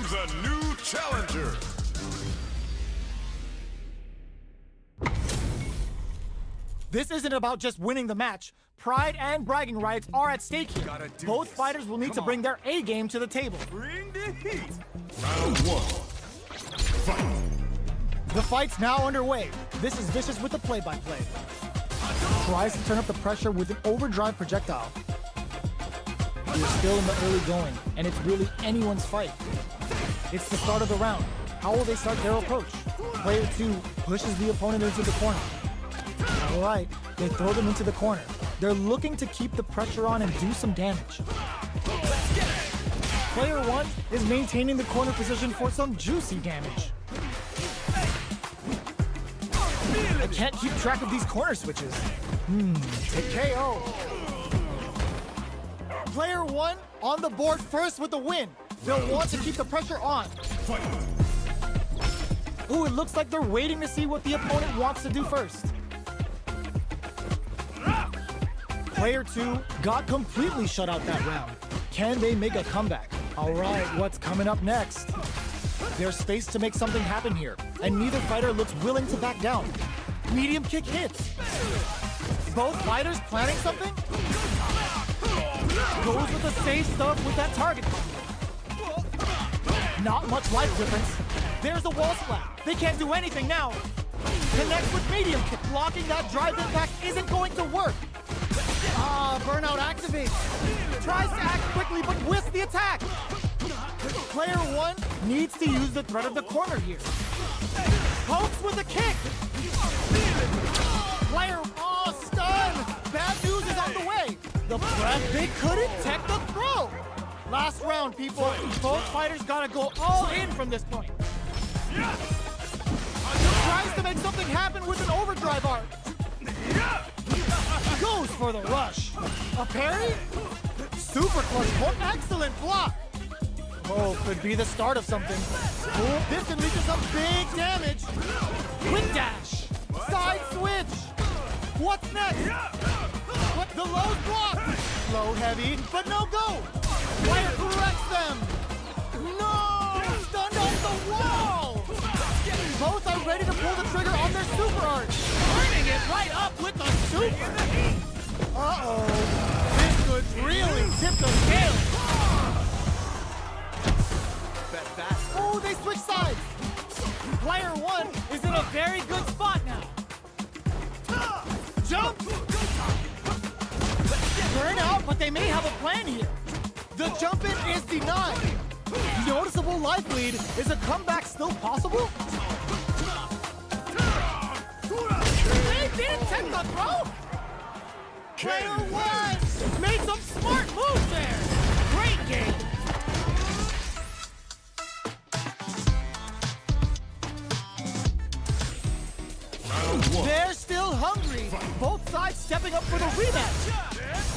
comes a new challenger. This isn't about just winning the match. Pride and bragging rights are at stake here. Both fighters will need to bring their A game to the table. Bring the heat. Round one. Fight. The fight's now underway. This is Vicious with the play-by-play. Tries to turn up the pressure with an overdrive projectile. We're still in the early going, and it's really anyone's fight. It's the start of the round. How will they start their approach? Player 2 pushes the opponent into the corner. All right, they throw them into the corner. They're looking to keep the pressure on and do some damage. Player 1 is maintaining the corner position for some juicy damage. I can't keep track of these corner switches. KO. Player 1 on the board first with the win. They'll want to keep the pressure on. Ooh, it looks like they're waiting to see what the opponent wants to do first. Player 2 got completely shut out that round. Can they make a comeback? All right, what's coming up next? There's space to make something happen here, and neither fighter looks willing to back down. Medium kick hits. Both fighters planning something? Goes with the safe stuff with that target. Not much life difference. There's a wall splat. They can't do anything now. Connects with medium kick. Blocking that drive impact isn't going to work. Burnout activates. Tries to act quickly, but whisks the attack. Player 1 needs to use the threat of the corner here. Pokes with a kick. Player, stun. Bad news is on the way. The press, they couldn't tech the throw. Last round, people. Both fighters gotta go all in from this point. Tries to make something happen with an overdrive art. Goes for the rush. A parry? Super clutch. Excellent block. Oh, could be the start of something. Oh, this can lead to some big damage. Quick dash. Side switch. What's next? What? The low's blocked. Low heavy, but no go. Player corrects them. No! Stunned off the wall. Both are ready to pull the trigger on their super art. Turning it right up with the super. Uh-oh. This could really tip the scale. Oh, they switch sides. Player 1 is in a very good spot now. Jump! Burn out, but they may have a plan here. The jump in is denied. Noticeable life lead. Is a comeback still possible? They didn't take the throw. Player 1 made some smart moves there. Great game. They're still hungry. Both sides stepping up for the rematch.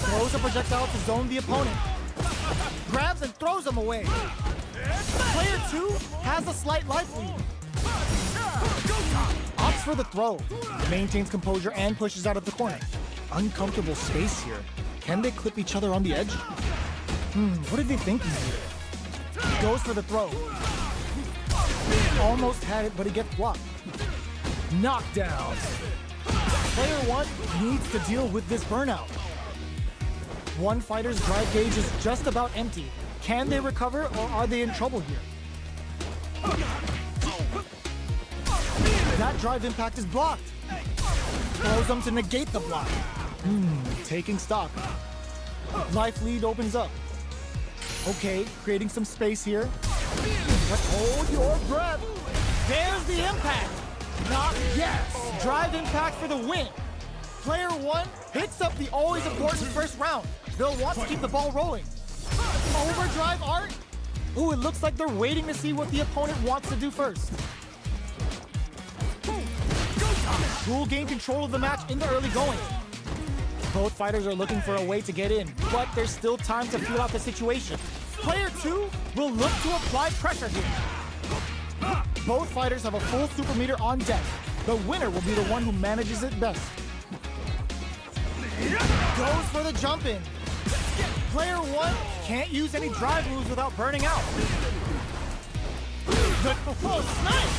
Throws a projectile to zone the opponent. Grabs and throws him away. Player 2 has a slight life lead. Opts for the throw. Maintains composure and pushes out of the corner. Uncomfortable space here. Can they clip each other on the edge? What are they thinking here? Goes for the throw. Almost had it, but he gets blocked. Knockdown. Player 1 needs to deal with this burnout. One fighter's drive gauge is just about empty. Can they recover, or are they in trouble here? That drive impact is blocked. Throws them to negate the block. Taking stock. Life lead opens up. Okay, creating some space here. But hold your breath. There's the impact. Not yes. Drive impact for the win. Player 1 hits up the always important first round. They'll want to keep the ball rolling. Overdrive art? Ooh, it looks like they're waiting to see what the opponent wants to do first. Will gain control of the match in the early going. Both fighters are looking for a way to get in, but there's still time to feel out the situation. Player 2 will look to apply pressure here. Both fighters have a full super meter on deck. The winner will be the one who manages it best. Goes for the jump in. Player 1 can't use any drive moves without burning out. Oh, snipe!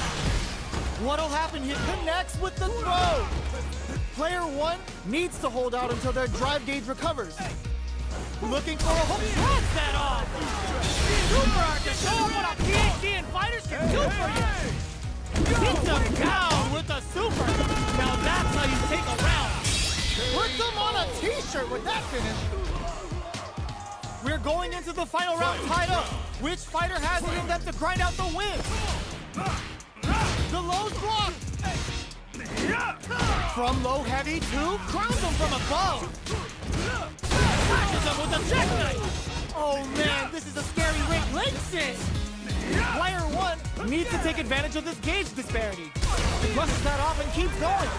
What'll happen here? Connects with the throw. Player one needs to hold out until their drive gauge recovers. Looking for a hook. Drops that off. Super art to show what a PhD and fighters can do for you. Hits him down with a super. Now that's how you take a round. Puts him on a t-shirt with that finish. We're going into the final round tied up. Which fighter has it in them to grind out the win? The low's blocked. From low heavy to crowns him from above. Slashes him with a jackknife. Oh man, this is a scary ring leg sit. Player one needs to take advantage of this gauge disparity. He brushes that off and keeps going.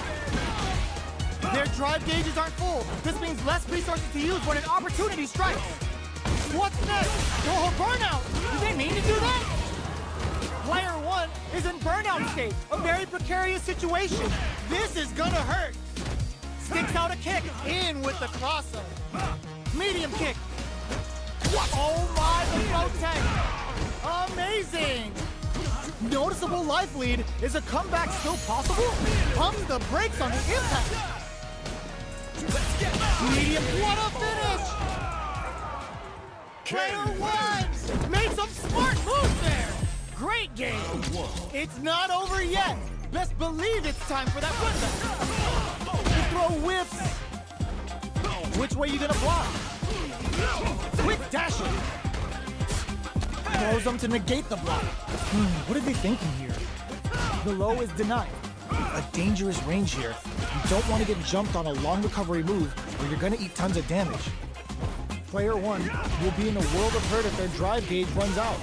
Their drive gauges aren't full. This means less resources to use when an opportunity strikes. What's next? Oh, burnout! Did they mean to do that? Player one is in burnout state, a very precarious situation. This is gonna hurt. Sticks out a kick, in with the crosser. Medium kick. Oh my, the throw tag. Amazing! Noticeable life lead. Is a comeback still possible? Pumps the brakes on the impact. Medium, what a finish! Player one made some smart moves there. Great game. It's not over yet. Best believe it's time for that footback. The throw whiffs. Which way you gonna block? Quick dashing. Throws them to negate the block. What are they thinking here? The low is denied. A dangerous range here. You don't want to get jumped on a long recovery move where you're gonna eat tons of damage. Player one will be in a world of hurt if their drive gauge runs out.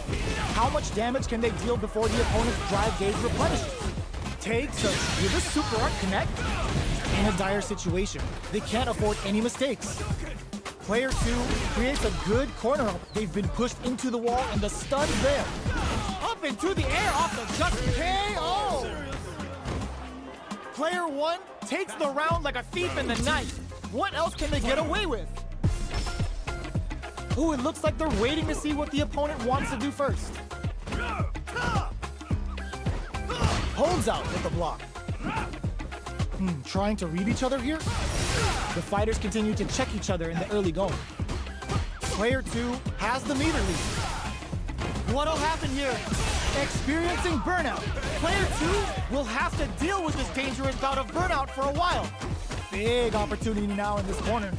How much damage can they deal before the opponent's drive gauge replenishes? Takes a with a super art connect? In a dire situation, they can't afford any mistakes. Player two creates a good corner up. They've been pushed into the wall and the stun's there. Up into the air off the just KO! Player one takes the round like a thief in the night. What else can they get away with? Ooh, it looks like they're waiting to see what the opponent wants to do first. Holds out with the block. Trying to read each other here? The fighters continue to check each other in the early going. Player two has the meter lead. What'll happen here? Experiencing burnout. Player two will have to deal with this dangerous bout of burnout for a while. Big opportunity now in this corner.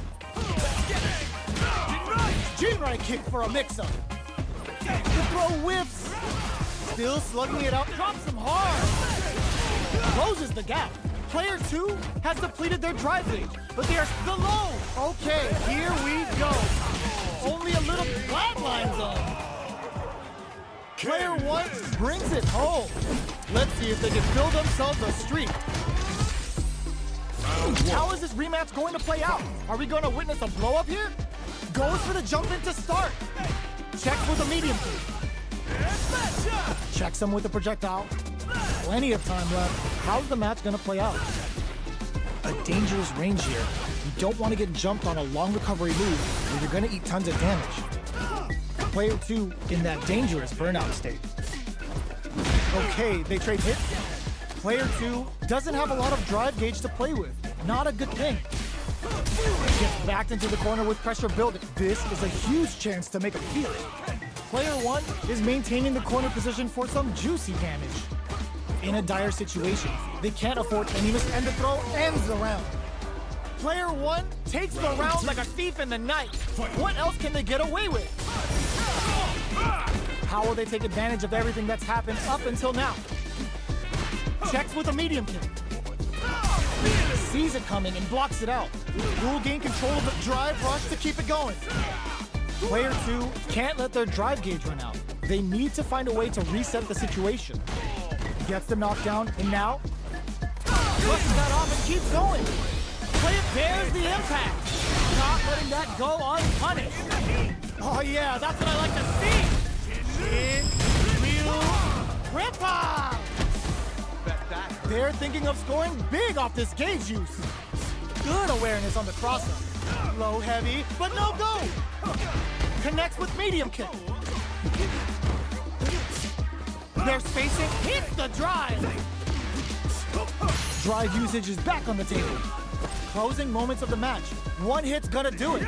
Right kick for a mix-up. The throw whiffs. Still slugging it out. Drops him hard. Closes the gap. Player two has depleted their drive gauge, but there's the low. Okay, here we go. Only a little flatline zone. Player one brings it home. Let's see if they can build themselves a streak. How is this rematch going to play out? Are we going to witness a blow-up here? Goes for the jump in to start. Checks with a medium kick. Checks him with a projectile. Plenty of time left. How's the match gonna play out? A dangerous range here. You don't want to get jumped on a long recovery move where you're gonna eat tons of damage. Player two in that dangerous burnout state. Okay, they trade hits. Player two doesn't have a lot of drive gauge to play with. Not a good thing. Gets backed into the corner with pressure building. This is a huge chance to make a field. Player one is maintaining the corner position for some juicy damage. In a dire situation, they can't afford any miss, and the throw ends the round. Player one takes the round like a thief in the night. What else can they get away with? How will they take advantage of everything that's happened up until now? Checks with a medium kick. Sees it coming and blocks it out. Will gain control of the drive rush to keep it going. Player two can't let their drive gauge run out. They need to find a way to reset the situation. Gets the knockdown, and now pushes that off and keeps going. Player bears the impact. Not letting that go unpunished. Oh yeah, that's what I like to see. In real rip-off. They're thinking of scoring big off this gauge use. Good awareness on the crosser. Low heavy, but no go. They're spacing, hits the drive! Drive usage is back on the table. Closing moments of the match. One hit's gonna do it.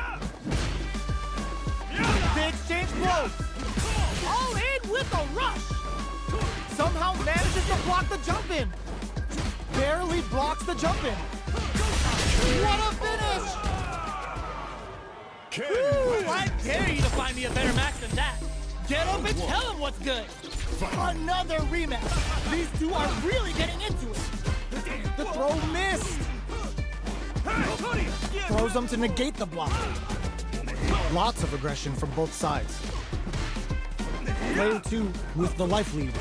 They exchange blows. All in with a rush. Somehow manages to block the jump in. Barely blocks the jump in. What a finish! Ooh, I dare you to find me a better match than that. Get up and tell him what's good. Another rematch. These two are really getting into it. The throw missed. Throws them to negate the block. Lots of aggression from both sides. Player 2 with the life lead.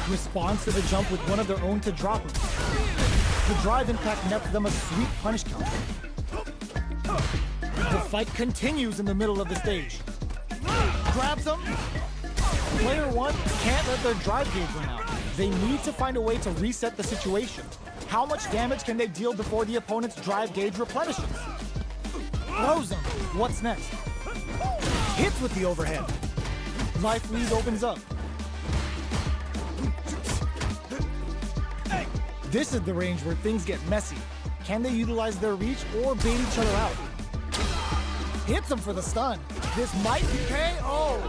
Responds to the jump with one of their own to drop him. The drive impact nets them a sweet punish counter. The fight continues in the middle of the stage. Grabs him. Player 1 can't let their drive gauge run out. They need to find a way to reset the situation. How much damage can they deal before the opponent's drive gauge replenishes? Throws him. What's next? Hits with the overhead. Life lead opens up. This is the range where things get messy. Can they utilize their reach or bait each other out? Hits him for the stun. This might be KO.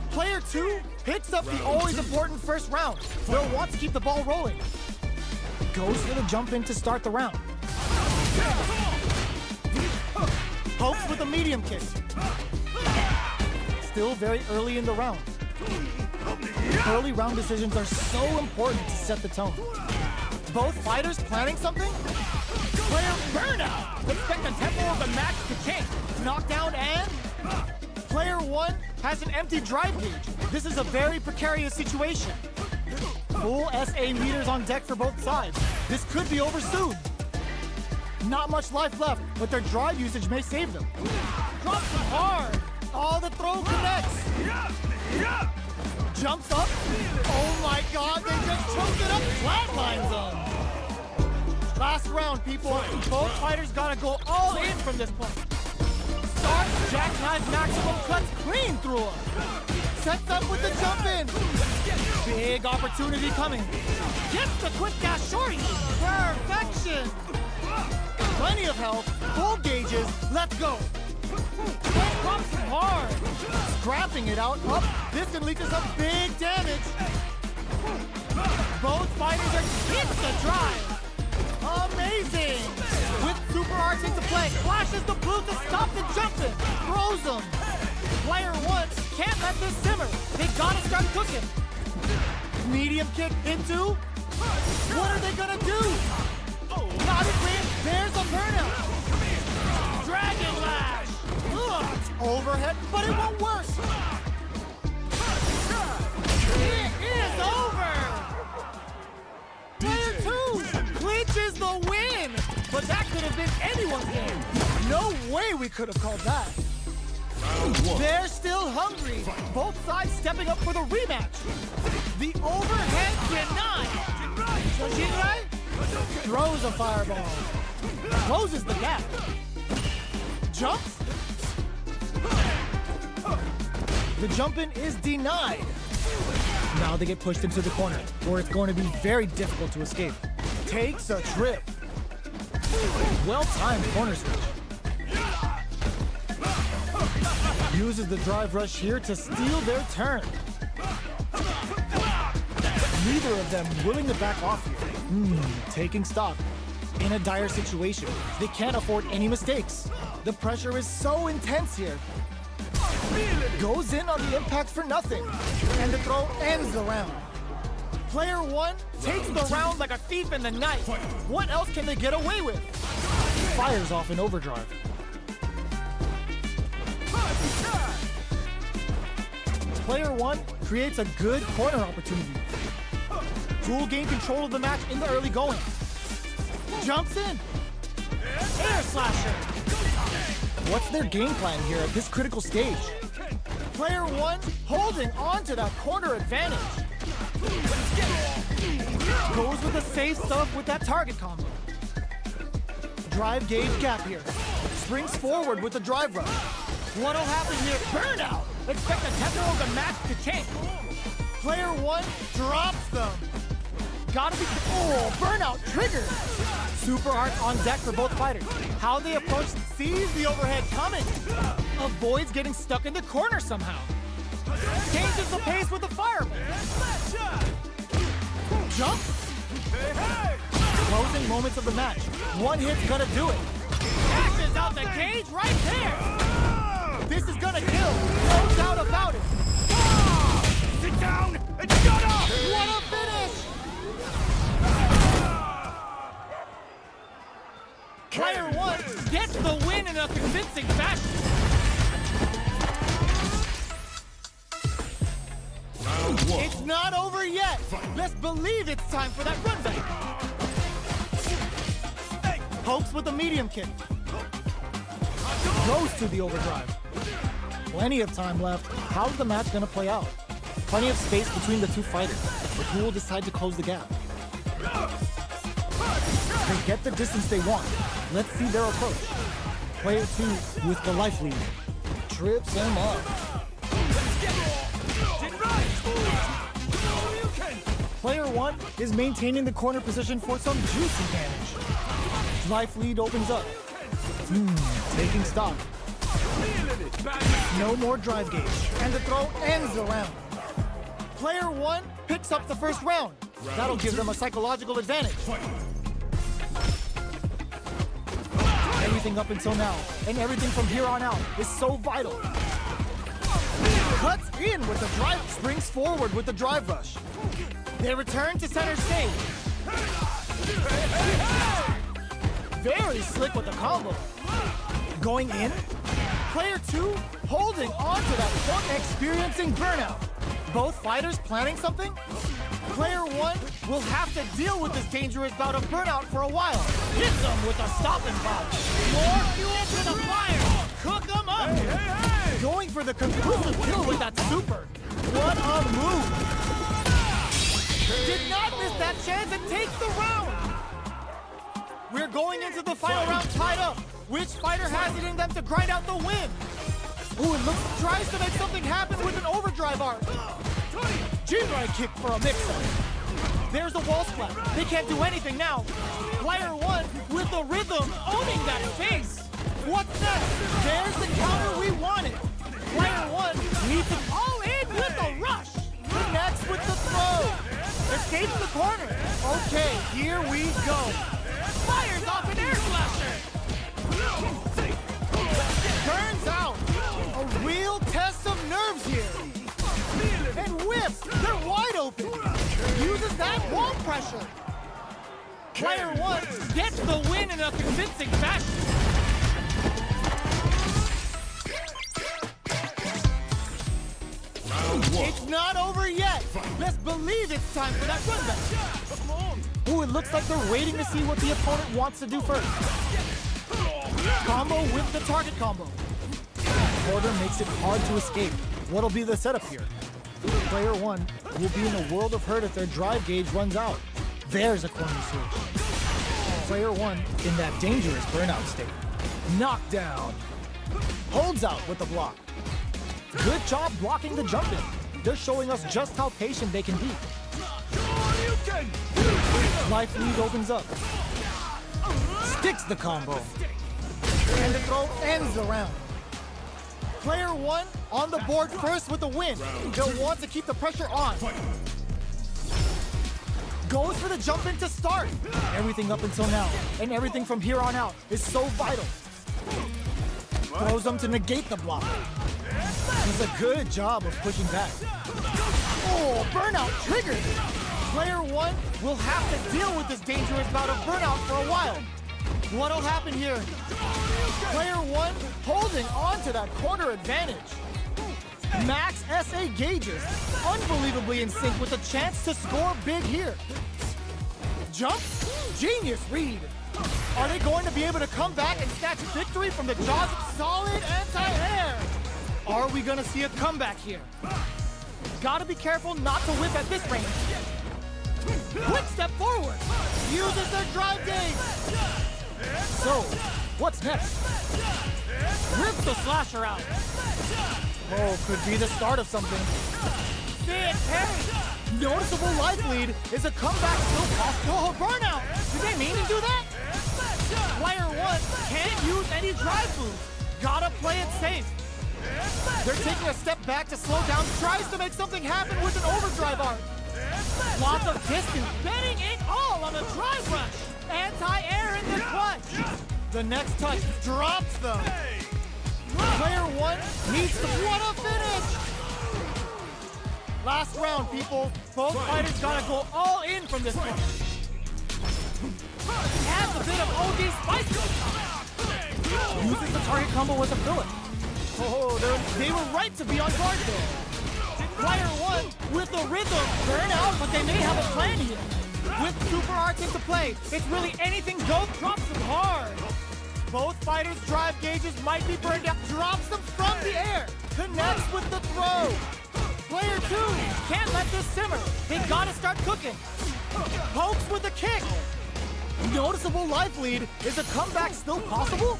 Player 2 picks up the always important first round. They'll want to keep the ball rolling. Goes for the jump in to start the round. Hopes with a medium kick. Still very early in the round. Early round decisions are so important to set the tone. Both fighters planning something? Player burnout! Expect the tempo of the match to change. Knockdown and... Player 1 has an empty drive gauge. This is a very precarious situation. Full SA meters on deck for both sides. This could be over soon. Not much life left, but their drive usage may save them. Drops them hard. Oh, the throw connects. Jumps up. Oh my God, they just choked it up. Flatlines them. Last round, people. Both fighters gotta go all in from this point. Starts, jackknife maximum cuts clean through him. Sets up with the jump in. Big opportunity coming. Gets the quick gas shorty. Perfection. Plenty of health, full gauges, let's go. Drops him hard. Scrapping it out, up. This can lead to some big damage. Both fighters are hits the drive. Amazing. With super arts into play, flashes the blue to stop the jumping. Throws him. Player 1 can't let this simmer. They gotta start cooking. Medium kick into. What are they gonna do? Not a clean. There's a burnout. Dragon Lash. Ugh. Overhead, but it won't work. It is over. Player 2 clinches the win. But that could have been anyone's game. No way we could have called that. They're still hungry. Both sides stepping up for the rematch. The overhead denied. DeeJay throws a fireball. Closes the gap. Jumps. The jump in is denied. Now they get pushed into the corner, where it's going to be very difficult to escape. Takes a trip. Well-timed corner switch. Uses the drive rush here to steal their turn. Neither of them willing to back off here. Taking stock. In a dire situation, they can't afford any mistakes. The pressure is so intense here. Goes in on the impact for nothing. And the throw ends the round. Player 1 takes the round like a thief in the night. What else can they get away with? Fires off in overdrive. Player 1 creates a good corner opportunity. Will gain control of the match in the early going. Jumps in. Air slasher. What's their game plan here at this critical stage? Player 1 holding on to that corner advantage. Goes with the safe stuff with that target combo. Drive gauge gap here. Springs forward with the drive rush. What'll happen here? Burnout! Expect the tempo of the match to change. Player one drops them. Gotta be, oh, burnout triggered. Super art on deck for both fighters. How they approach, sees the overhead coming. Avoids getting stuck in the corner somehow. Changes the pace with the fireball. Jump. Closing moments of the match. One hit's gonna do it. Dashes out the cage right there. This is gonna kill. No doubt about it. Sit down and shut up! What a finish! Player one gets the win in a convincing fashion. Round one. It's not over yet. Let's believe it's time for that run back. Pokes with a medium kick. Goes to the overdrive. Plenty of time left. How's the match gonna play out? Plenty of space between the two fighters, but who will decide to close the gap? They get the distance they want. Let's see their approach. Player two with the life lead. Trips him up. Player one is maintaining the corner position for some juicy damage. Life lead opens up. Taking stock. No more drive gauge. And the throw ends the round. Player one picks up the first round. That'll give them a psychological advantage. Everything up until now, and everything from here on out, is so vital. Cuts in with the drive, springs forward with the drive rush. They return to center stage. Very slick with the combo. Going in, player two holding on to that point, experiencing burnout. Both fighters planning something? Player one will have to deal with this dangerous bout of burnout for a while. Hits them with a stopping block. More fuel to the fire. Cook them up. Going for the conclusive kill with that super. What a move. Did not miss that chance and takes the round. We're going into the final round tied up. Which fighter has it in them to grind out the win? Ooh, it looks tries to make something happen with an overdrive arc. DeeJay kick for a mix-up. There's a wall splat. They can't do anything now. Player one with the rhythm owning that face. What's next? There's the counter we wanted. Player one needs it all in with a rush. Connects with the throw. Escapes the corner. Okay, here we go. Fires off an air slasher. Turns out a real test of nerves here. And whips, they're wide open. Uses that wall pressure. Player one gets the win in a convincing fashion. It's not over yet. Let's believe it's time for that run back. Ooh, it looks like they're waiting to see what the opponent wants to do first. Combo with the target combo. Quarter makes it hard to escape. What'll be the setup here? Player one will be in a world of hurt if their drive gauge runs out. There's a corner switch. Player one in that dangerous burnout state. Knockdown. Holds out with the block. Good job blocking the jump in. They're showing us just how patient they can be. Life lead opens up. Sticks the combo. And the throw ends the round. Player one on the board first with the win. They'll want to keep the pressure on. Goes for the jump in to start. Everything up until now, and everything from here on out is so vital. Throws them to negate the block. Does a good job of pushing back. Oh, burnout triggered. Player one will have to deal with this dangerous bout of burnout for a while. What'll happen here? Player one holding on to that corner advantage. Max SA gauges, unbelievably in sync with a chance to score big here. Jump, genius read. Are they going to be able to come back and snatch victory from the jaws of solid anti-air? Are we gonna see a comeback here? Gotta be careful not to whip at this range. Quick step forward, uses their drive gauge. So, what's next? Rips the slasher out. Oh, could be the start of something. big parry. Noticeable life lead is a comeback still possible. Oh, burnout! Did they mean to do that? Player one can't use any drive moves. Gotta play it safe. They're taking a step back to slow down, tries to make something happen with an overdrive arc. Lots of distance, betting it all on a drive rush. Anti-air in the clutch. The next touch drops them. Player one needs to, what a finish! Last round, people. Both fighters gotta go all in from this one. Adds a bit of OD spice. Uses the target combo as a filler. Oh, they were right to be on guard there. Player one with the rhythm. Burn out, but they may have a plan here. With super arts into play, it's really anything goes. Drops them hard. Both fighters' drive gauges might be burned out. Drops them from the air. Connects with the throw. Player two can't let this simmer. They gotta start cooking. Pokes with a kick. Noticeable life lead. Is a comeback still possible?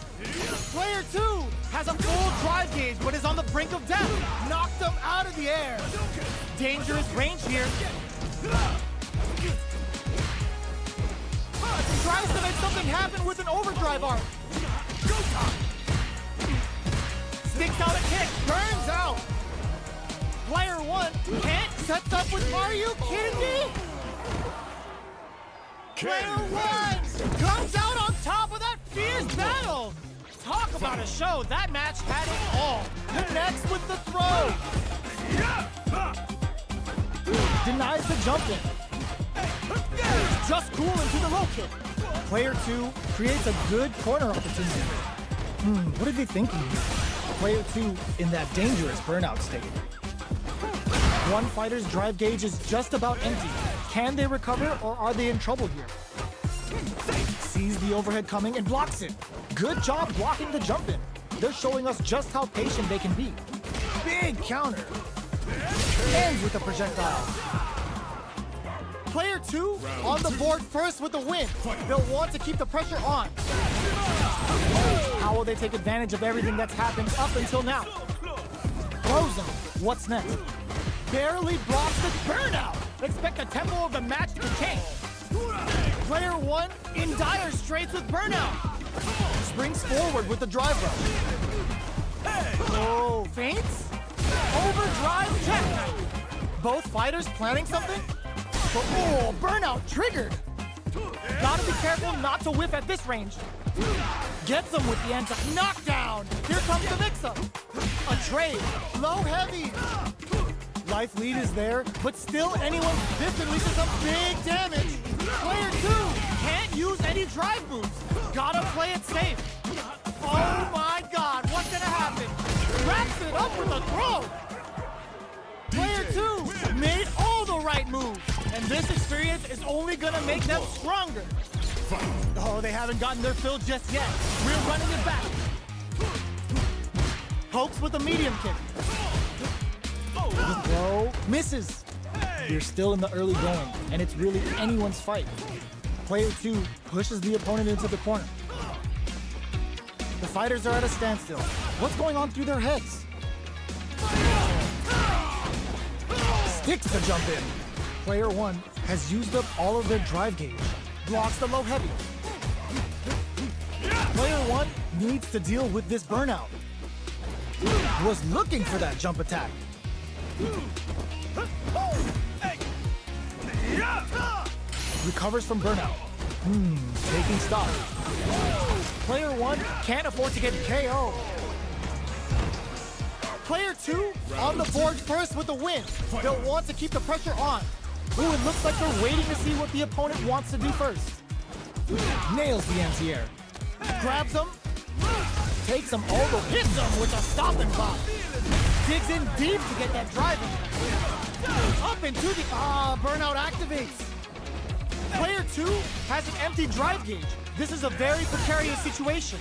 Player two has a full drive gauge, but is on the brink of death. Knocked them out of the air. Dangerous range here. Tries to make something happen with an overdrive arc. Sticks out a kick. Burns out. Player one can't. Sets up with, are you kidding me? Player one comes out on top of that fierce battle. Talk about a show. That match had it all. Connects with the throw. Denies the jump in. Just cool into the low kick. Player two creates a good corner opportunity. What are they thinking here? Player two in that dangerous burnout state. One fighter's drive gauge is just about empty. Can they recover, or are they in trouble here? Sees the overhead coming and blocks it. Good job blocking the jump in. They're showing us just how patient they can be. Big counter. Ends with a projectile. Player two on the board first with the win. They'll want to keep the pressure on. How will they take advantage of everything that's happened up until now? Throws them. What's next? Barely blocks the burnout. Expect the tempo of the match to change. Player one in dire straits with burnout. Springs forward with the drive rush. Oh, feints? Overdrive check. Both fighters planning something? Oh, burnout triggered. Gotta be careful not to whiff at this range. Gets him with the anti-knockdown. Here comes the mix-up. A trade. Low heavy. Life lead is there, but still anyone this unleashes some big damage. Player two can't use any drive moves. Gotta play it safe. Oh my god, what's gonna happen? Wraps it up with a throw. Player two made all the right moves, and this experience is only gonna make them stronger. Oh, they haven't gotten their fill just yet. We're running it back. Pokes with a medium kick. The throw misses. You're still in the early going, and it's really anyone's fight. Player two pushes the opponent into the corner. The fighters are at a standstill. What's going on through their heads? Sticks the jump in. Player one has used up all of their drive gauge. Blocks the low heavy. Player one needs to deal with this burnout. Was looking for that jump attack. Recovers from burnout. Taking stock. Player one can't afford to get KO. Player two on the board first with the win. They'll want to keep the pressure on. Ooh, it looks like they're waiting to see what the opponent wants to do first. Nails the anti-air. Grabs him. Takes him over. Hits him with a stopping block. Digs in deep to get that drive in. Up into the... burnout activates. Player two has an empty drive gauge. This is a very precarious situation.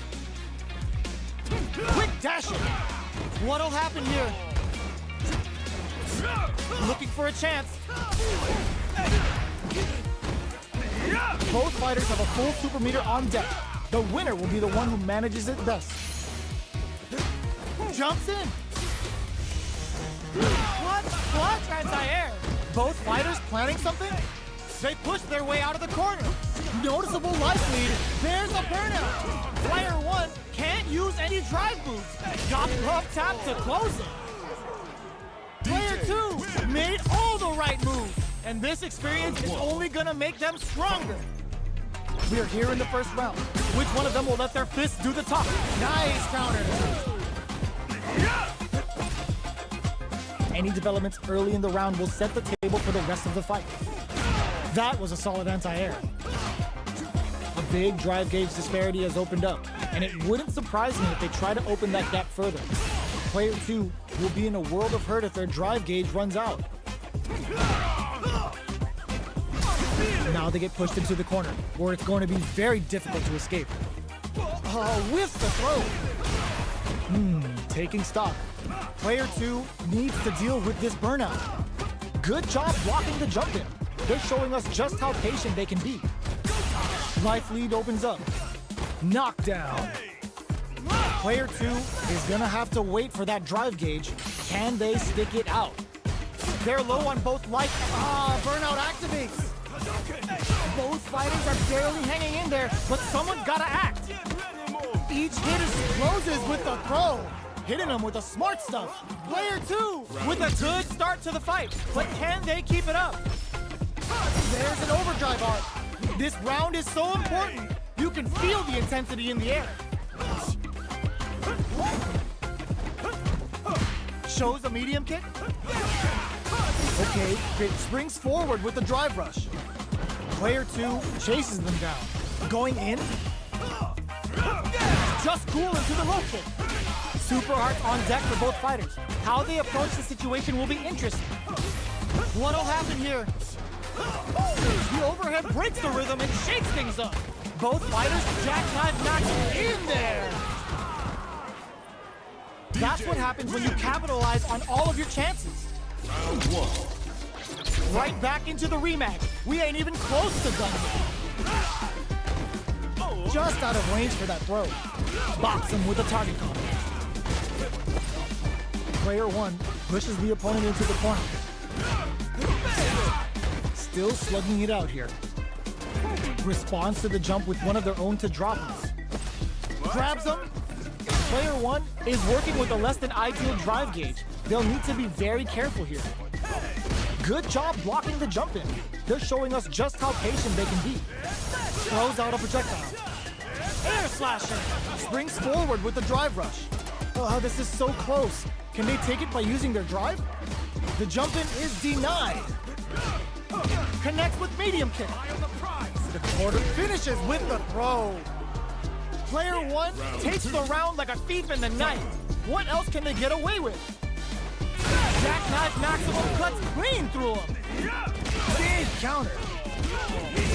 Quick dashing. What'll happen here? Looking for a chance. Both fighters have a full super meter on deck. The winner will be the one who manages it best. Jumps in. Clutch anti-air. Both fighters planning something? They push their way out of the corner. Noticeable life lead. There's a burnout. Player 1 can't use any drive moves. Got love tap to close it. Player 2 made all the right moves. And this experience is only gonna make them stronger. We are here in the first round. Which one of them will let their fists do the talk? Nice counter. Any developments early in the round will set the table for the rest of the fight. That was a solid anti-air. A big drive gauge disparity has opened up, and it wouldn't surprise me if they try to open that gap further. Player 2 will be in a world of hurt if their drive gauge runs out. Now they get pushed into the corner, where it's going to be very difficult to escape. With the throw. Taking stock. Player 2 needs to deal with this burnout. Good job blocking the jump in. They're showing us just how patient they can be. Life lead opens up. Knockdown. Player 2 is gonna have to wait for that drive gauge. Can they stick it out? They're low on both life. Burnout activates. Both fighters are barely hanging in there, but someone's gotta act. Each hit closes with the throw. Hitting them with the smart stuff. Player 2 with a good start to the fight, but can they keep it up? There's an overdrive arc. This round is so important. You can feel the intensity in the air. Shows a medium kick. Okay, it springs forward with the drive rush. Player 2 chases them down. Going in. Just cool into the low kick. Super hearts on deck for both fighters. How they approach the situation will be interesting. What'll happen here? The overhead breaks the rhythm and shakes things up. Both fighters jackknife Max in there. That's what happens when you capitalize on all of your chances. Round 1. Right back into the rematch. We ain't even close to done yet. Just out of range for that throw. Box him with a target combo. Player 1 pushes the opponent into the corner. Still slugging it out here. Responds to the jump with one of their own to drop him. Grabs him. Player 1 is working with a less than ideal drive gauge. They'll need to be very careful here. Good job blocking the jump in. They're showing us just how patient they can be. Throws out a projectile. Air slasher. Springs forward with the drive rush. Oh, this is so close. Can they take it by using their drive? The jump in is denied. Connects with medium kick. The quarter finishes with the throw. Player 1 takes the round like a thief in the night. What else can they get away with? Jackknife maximum cuts clean through him. Big counter.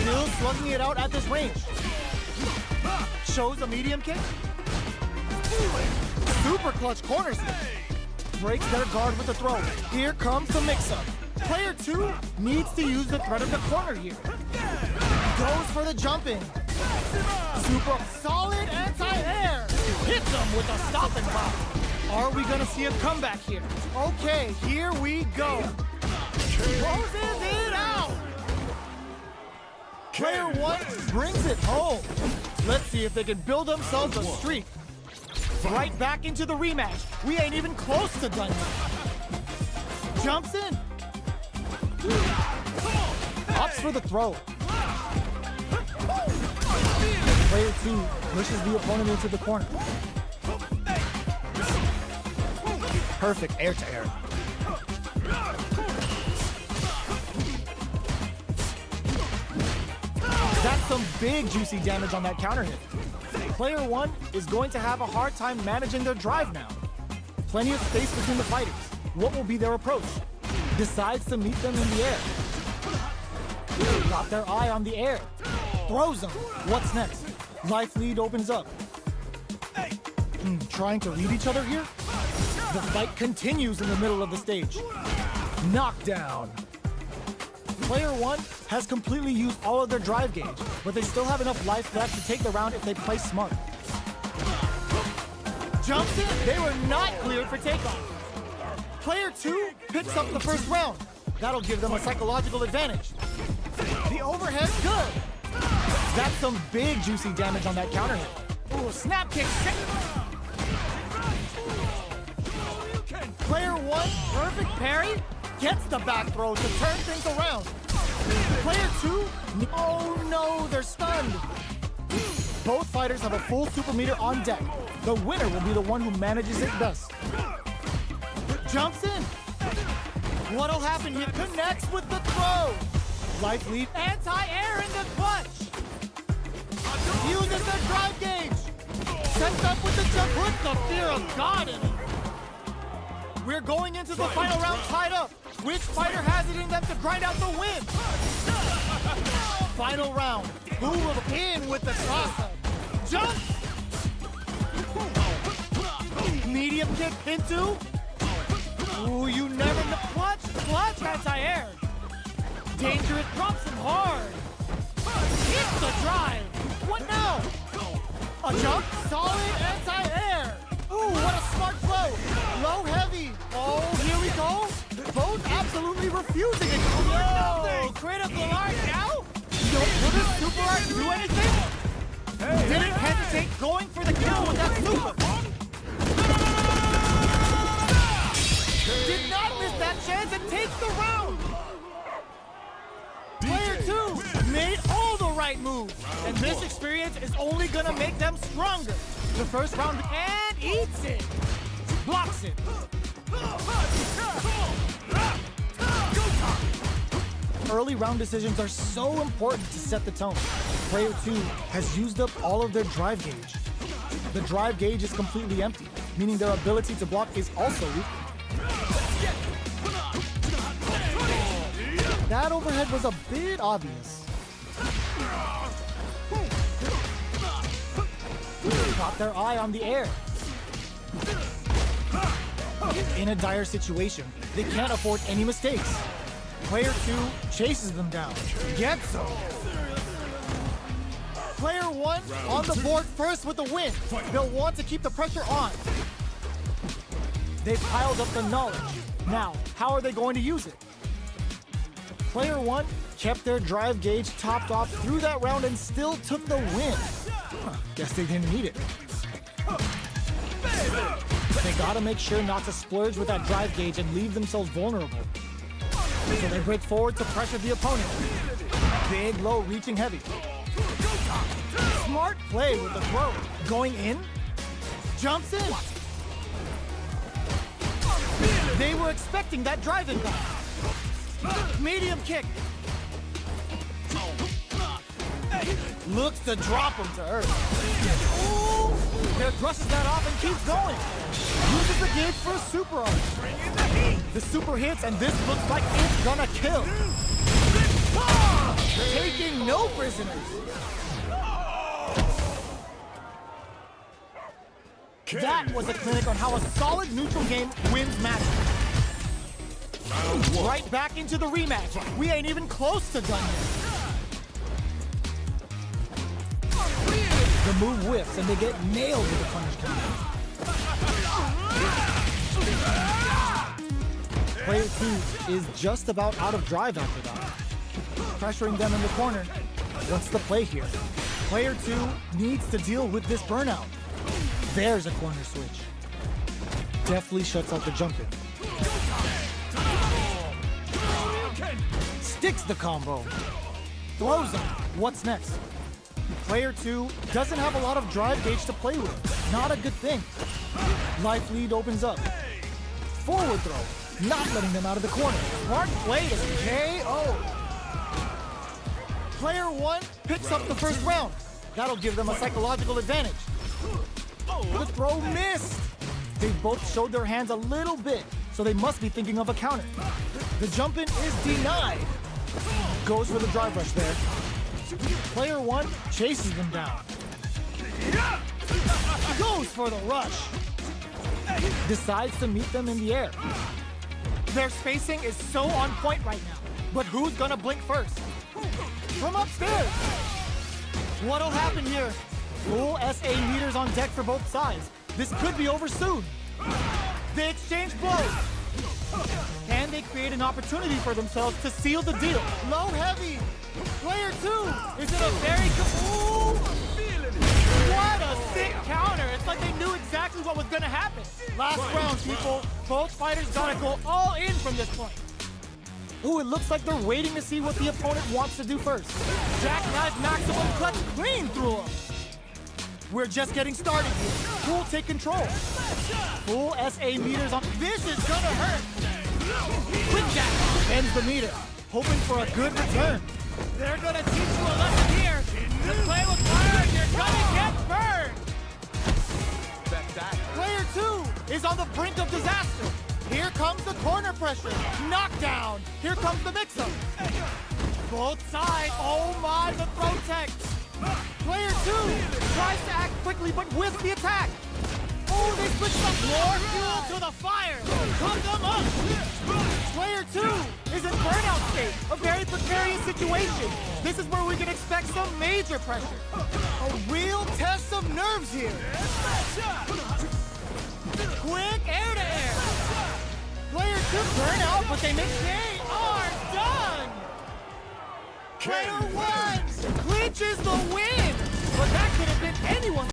Still slugging it out at this range. Shows a medium kick. Super clutch corners him. Breaks their guard with the throw. Here comes the mix-up. Player 2 needs to use the threat of the corner here. Goes for the jump in. Super solid anti-air. Hits him with a stopping block. Are we gonna see a comeback here? Okay, here we go. Closes it out. Player 1 brings it home. Let's see if they can build themselves a streak. Right back into the rematch. We ain't even close to done yet. Jumps in. Opts for the throw. Player 2 pushes the opponent into the corner. Perfect air to air. That's some big juicy damage on that counter hit. Player 1 is going to have a hard time managing their drive now. Plenty of space between the fighters. What will be their approach? Decides to meet them in the air. Got their eye on the air. Throws them. What's next? Life lead opens up. Trying to read each other here? The fight continues in the middle of the stage. Knockdown. Player 1 has completely used all of their drive gauge, but they still have enough life left to take the round if they play smart. Jumps in. They were not cleared for takeoff. Player 2 picks up the first round. That'll give them a psychological advantage. The overhead, good. That's some big juicy damage on that counter hit. Ooh, snap kick. Player 1, perfect parry, gets the back throw to turn things around. Player 2, oh no, they're stunned. Both fighters have a full super meter on deck. The winner will be the one who manages it best. Jumps in. What'll happen here? Connects with the throw. Life lead. Anti-air in the clutch. Uses the drive gauge. Sets up with the jump. Puts the fear of God in it. We're going into the final round tied up. Which fighter has it in them to grind out the win? Final round. Who will in with the toss-up? Jump! Medium kick into. Ooh, you never know. Clutch, anti-air. Dangerous, drops him hard. Hits the drive. What now? A jump, solid anti-air. Ooh, what a smart flow. Low, heavy. Oh, here we go. Both absolutely refusing it. Whoa, critical art now? Will this super art do anything? Didn't hesitate going for the kill with that super. Did not miss that chance and takes the round. Player 2 made all the right moves. And this experience is only gonna make them stronger. The first round and eats it. Blocks it. Early round decisions are so important to set the tone. Player 2 has used up all of their drive gauge. The drive gauge is completely empty, meaning their ability to block is also weak. That overhead was a bit obvious. Caught their eye on the air. In a dire situation, they can't afford any mistakes. Player 2 chases them down. Gets them. Player 1 on the board first with the win. They'll want to keep the pressure on. They've piled up the knowledge. Now, how are they going to use it? Player 1 kept their drive gauge topped off through that round and still took the win. Guess they didn't need it. They gotta make sure not to splurge with that drive gauge and leave themselves vulnerable. So they break forward to pressure the opponent. Big, low, reaching heavy. Smart play with the throw. Going in. Jumps in. They were expecting that drive impact. Medium kick. Looks to drop him to earth. Ooh! There brushes that off and keeps going. Uses the gauge for a super art. The super hits and this looks like it's gonna kill. Taking no prisoners. That was a clinic on how a solid neutral game wins matches. Right back into the rematch. We ain't even close to done yet. The move whiffs and they get nailed with the punish command. Player 2 is just about out of drive after that. Pressuring them in the corner. What's the play here? Player 2 needs to deal with this burnout. There's a corner switch. Deftly shuts out the jump in. Sticks the combo. Throws him. What's next? Player 2 doesn't have a lot of drive gauge to play with. Not a good thing. Life lead opens up. Forward throw. Not letting them out of the corner. Smart play to KO. Player 1 picks up the first round. That'll give them a psychological advantage. The throw missed. They both showed their hands a little bit, so they must be thinking of a counter. The jump in is denied. Goes for the drive rush there. Player 1 chases them down. Goes for the rush. Decides to meet them in the air. Their spacing is so on point right now. But who's gonna blink first? From upstairs. What'll happen here? Full SA meters on deck for both sides. This could be over soon. They exchange blows. Can they create an opportunity for themselves to seal the deal? Low heavy. Player 2. Is it a very... Ooh! What a sick counter. It's like they knew exactly what was going to happen. Last round, people. Both fighters got to go all in from this point. Ooh, it looks like they're waiting to see what the opponent wants to do first. Jackknife maximum clutch clean through him. We're just getting started here. Who will take control? Full SA meters on. This is gonna hurt. Quick jack bends the meter, hoping for a good return. They're gonna teach you a lesson here. To play with fire, you're gonna get burned. Player 2 is on the brink of disaster. Here comes the corner pressure. Knockdown. Here comes the mix-up. Both sides. Oh my, the throw tech. Player 2 tries to act quickly but whiffs the attack. Oh, they switched up. More fuel to the fire. Cook them up. Player 2 is in burnout state. A very precarious situation. This is where we can expect some major pressure. A real test of nerves here. Quick air-to-air. Player 2 burn out, but they are done. Player 1 clinches the win. But that could have been anyone.